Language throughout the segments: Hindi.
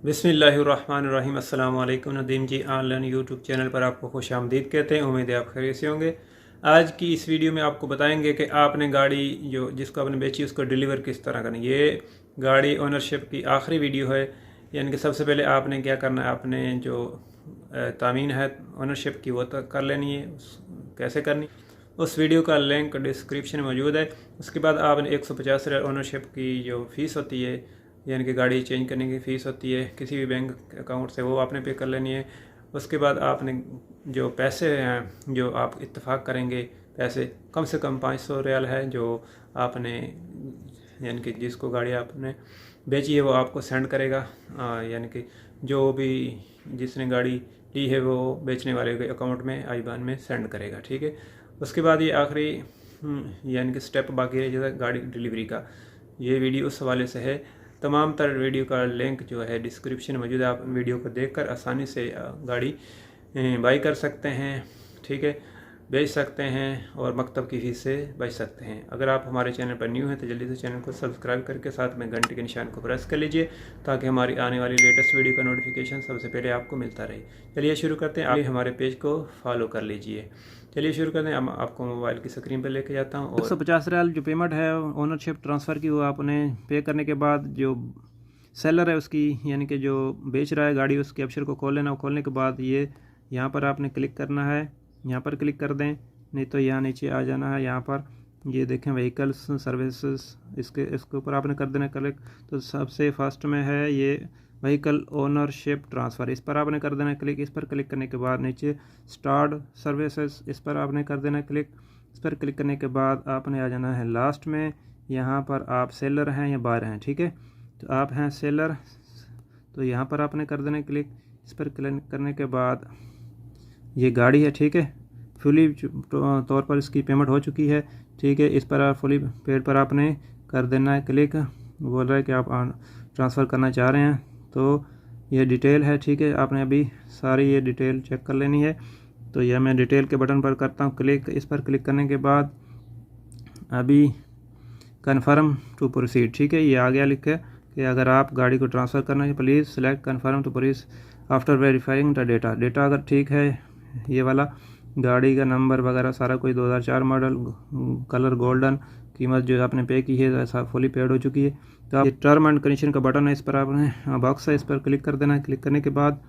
बिस्मिल्लाहिर्रहमानिर्रहीम। अस्सलाम वालेकुम। नदीम जी ऑनलाइन यूट्यूब चैनल पर आपको खुश आमदीद कहते हैं। उम्मीद है आप खैरियत से होंगे। आज की इस वीडियो में आपको बताएंगे कि आपने गाड़ी जो जिसको आपने बेची उसको डिलीवर किस तरह करनी। ये गाड़ी ओनरशिप की आखिरी वीडियो है, यानी कि सबसे पहले आपने क्या करना है, आपने जो तामीन है ओनरशिप की वो तो कर लेनी है। कैसे करनी, उस वीडियो का लिंक डिस्क्रिप्शन में मौजूद है। उसके बाद आपने 150 रियाल ओनरशिप की जो फ़ीस होती है, यानी कि गाड़ी चेंज करने की फ़ीस होती है किसी भी बैंक अकाउंट से, वो आपने पे कर लेनी है। उसके बाद आपने जो पैसे हैं जो आप इत्तेफाक करेंगे, पैसे कम से कम 500 रियाल है जो आपने, यानी कि जिसको गाड़ी आपने बेची है वो आपको सेंड करेगा। यानी कि जो भी जिसने गाड़ी ली है वो बेचने वाले के अकाउंट में आईबान में सेंड करेगा। ठीक है। उसके बाद ये आखिरी यानी कि स्टेप बाकी रह जाता है गाड़ी डिलीवरी का। ये वीडियो उस हवाले से है। तमाम तर वीडियो का लिंक जो है डिस्क्रिप्शन में मौजूद है। आप वीडियो को देखकर आसानी से गाड़ी बाई कर सकते हैं। ठीक है, बेच सकते हैं और मकतब की फ़ीस से बच सकते हैं। अगर आप हमारे चैनल पर न्यू हैं तो जल्दी से चैनल को सब्सक्राइब करके साथ में घंटे के निशान को प्रेस कर लीजिए, ताकि हमारी आने वाली लेटेस्ट वीडियो का नोटिफिकेशन सबसे पहले आपको मिलता रहे। चलिए शुरू करते हैं। आप हमारे पेज को फॉलो कर लीजिए। चलिए शुरू करते हैं। अब आपको मोबाइल की स्क्रीन पर लेके जाता हूँ। 150 रियाल जो पेमेंट है ओनरशिप ट्रांसफ़र की, वो आपने पे करने के बाद जो सेलर है उसकी, यानी कि जो बेच रहा है गाड़ी, उसके अब्शर को खोल लेना। खोलने के बाद ये यहाँ पर आपने क्लिक करना है, यहाँ पर क्लिक कर दें, नहीं तो यहाँ नीचे आ जाना है। यहाँ पर ये देखें व्हीकल्स सर्विसेज, इसके ऊपर आपने कर देना क्लिक। तो सबसे फर्स्ट में है ये व्हीकल ओनरशिप ट्रांसफ़र, इस पर आपने कर देना क्लिक। इस पर क्लिक करने के बाद नीचे स्टार्ट सर्विसेज, इस पर आपने कर देना क्लिक। इस पर क्लिक करने के बाद आपने आ जाना है लास्ट में, यहाँ पर आप सेलर हैं या बायर हैं। ठीक है, तो आप हैं सेलर, तो यहाँ पर आपने कर देना क्लिक। इस पर क्लिक करने के बाद ये गाड़ी है, ठीक है, फुली तौर पर इसकी पेमेंट हो चुकी है। ठीक है, इस पर फुली पेड पर आपने कर देना है क्लिक। बोल रहा है कि आप ट्रांसफ़र करना चाह रहे हैं, तो ये डिटेल है। ठीक है, आपने अभी सारी ये डिटेल चेक कर लेनी है। तो यह मैं डिटेल के बटन पर करता हूँ क्लिक। इस पर क्लिक करने के बाद अभी कन्फर्म टू प्रोसीड, ठीक है, ये आ गया लिख के कि अगर आप गाड़ी को ट्रांसफ़र करना है please select confirm to proceed after verifying the data. Data अगर ठीक है, ये वाला गाड़ी का नंबर वगैरह सारा कोई 2004 मॉडल, कलर गोल्डन, कीमत जो आपने पे की है ऐसा फुली पेड हो चुकी है। तो आप ये टर्म एंड कंडीशन का बटन है, इस पर आपने बॉक्स है, इस पर क्लिक कर देना है। क्लिक करने के बाद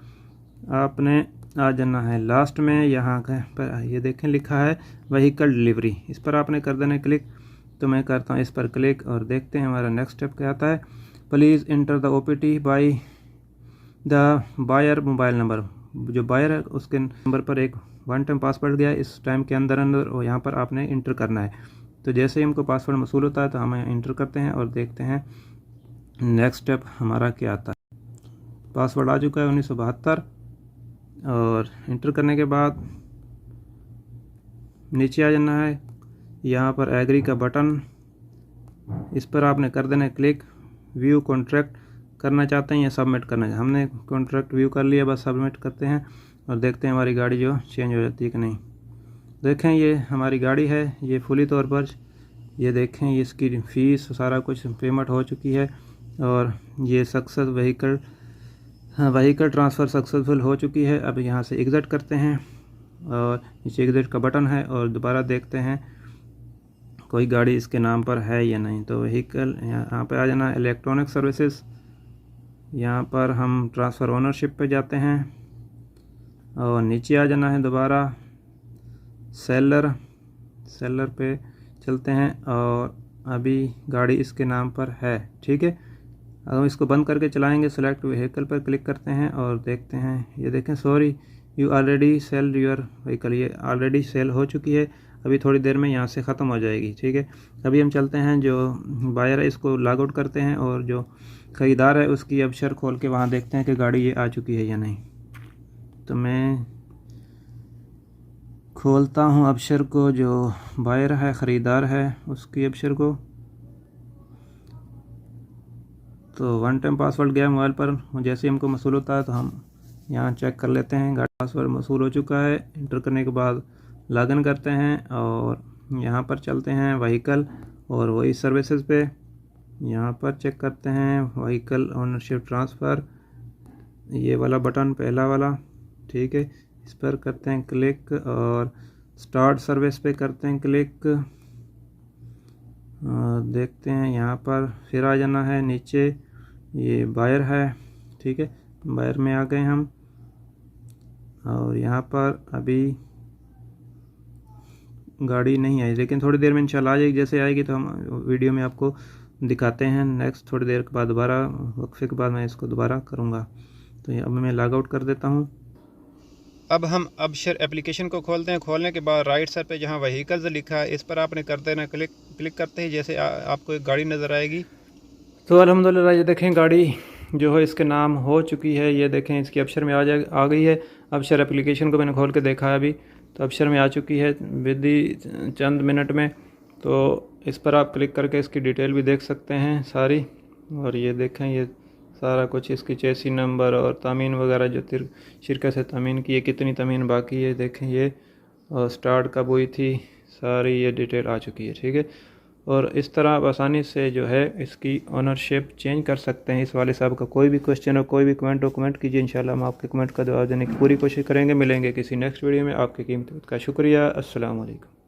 आपने आ जाना है लास्ट में, यहाँ पर ये देखें लिखा है व्हीकल डिलीवरी, इस पर आपने कर देना है क्लिक। तो मैं करता हूँ इस पर क्लिक और देखते हैं हमारा नेक्स्ट स्टेप क्या आता है। Please enter the OPT by the buyer mobile number. जो बायर है उसके नंबर पर एक वन टाइम पासवर्ड गया, इस टाइम के अंदर और यहाँ पर आपने इंटर करना है। तो जैसे ही हमको पासवर्ड मसूल होता है तो हम इंटर करते हैं और देखते हैं नेक्स्ट स्टेप हमारा क्या आता है। पासवर्ड आ चुका है 1972, और इंटर करने के बाद नीचे आ जाना है, यहाँ पर एग्री का बटन, इस पर आपने कर देना है क्लिक। व्यू कॉन्ट्रैक्ट करना चाहते हैं या सबमिट करना है, हमने कॉन्ट्रैक्ट व्यू कर लिया, बस सबमिट करते हैं और देखते हैं हमारी गाड़ी जो चेंज हो जाती है कि नहीं। देखें ये हमारी गाड़ी है, ये फुली तौर पर ये देखें ये इसकी फ़ीस सारा कुछ पेमेंट हो चुकी है, और ये सक्सेस व्हीकल ट्रांसफ़र सक्सेसफुल हो चुकी है। अब यहाँ से एग्ज़िट करते हैं और नीचे एग्ज़िट का बटन है, और दोबारा देखते हैं कोई गाड़ी इसके नाम पर है या नहीं। तो व्हीकल यहाँ पे आ जाना है, इलेक्ट्रॉनिक सर्विसेज, यहाँ पर हम ट्रांसफ़र ओनरशिप पे जाते हैं और नीचे आ जाना है दोबारा सेलर पे चलते हैं, और अभी गाड़ी इसके नाम पर है। ठीक है, अब हम इसको बंद करके चलाएंगे। सेलेक्ट व्हीकल पर क्लिक करते हैं और देखते हैं, ये देखें sorry you already sell your vehicle, ये ऑलरेडी सेल हो चुकी है, अभी थोड़ी देर में यहाँ से ख़त्म हो जाएगी। ठीक है, अभी हम चलते हैं, जो बायर है इसको लॉग आउट करते हैं और जो ख़रीदार है उसकी अबशर खोल के वहाँ देखते हैं कि गाड़ी ये आ चुकी है या नहीं। तो मैं खोलता हूँ अबशर को, जो बायर है ख़रीदार है उसकी अबशर को। तो वन टाइम पासवर्ड गया मोबाइल पर, जैसे हमको मसूल होता है तो हम यहाँ चेक कर लेते हैं। गाड़ी पासवर्ड मसूल हो चुका है। इंटर करने के बाद लॉगिन करते हैं और यहाँ पर चलते हैं व्हीकल और वही सर्विसेज पे, यहाँ पर चेक करते हैं व्हीकल ओनरशिप ट्रांसफ़र, ये वाला बटन पहला वाला, ठीक है, इस पर करते हैं क्लिक और स्टार्ट सर्विस पे करते हैं क्लिक। देखते हैं यहाँ पर फिर आ जाना है नीचे, ये बायर है, ठीक है, बायर में आ गए हम। और यहाँ पर अभी गाड़ी नहीं आई, लेकिन थोड़ी देर में इंशाल्लाह आ जाएगी। जैसे आएगी तो हम वीडियो में आपको दिखाते हैं। नेक्स्ट थोड़ी देर के बाद दोबारा वक्फे के बाद मैं इसको दोबारा करूँगा। तो अब मैं लॉग आउट कर देता हूँ। अब हम अबशर एप्लीकेशन को खोलते हैं। खोलने के बाद राइट साइड पे जहाँ व्हीकल्स लिखा है इस पर आपने कर देना क्लिक करते ही जैसे आपको एक गाड़ी नज़र आएगी। तो अल्हम्दुलिल्लाह ये देखें गाड़ी जो है इसके नाम हो चुकी है। ये देखें इसकी अबशर में आ गई है। अबशर एप्लीकेशन को मैंने खोल के देखा है अभी, तो अबशर में आ चुकी है विद ही चंद मिनट में। तो इस पर आप क्लिक करके इसकी डिटेल भी देख सकते हैं सारी। और ये देखें ये सारा कुछ, इसकी चेसी नंबर और तमीन वगैरह जो शिरकत से तमीन की है, कितनी तमीन बाकी है देखें ये, और स्टार्ट कब हुई थी, सारी ये डिटेल आ चुकी है, ठीक है। और इस तरह आप आसानी से जो है इसकी ओनरशिप चेंज कर सकते हैं। इस वाले साहब का कोई भी क्वेश्चन हो, कोई भी कमेंट हो, कमेंट कीजिए, इंशाल्लाह हम आपके कमेंट का जवाब देने की पूरी कोशिश करेंगे। मिलेंगे किसी नेक्स्ट वीडियो में। आपके कीमती वक्त का शुक्रिया। अस्सलाम वालेकुम।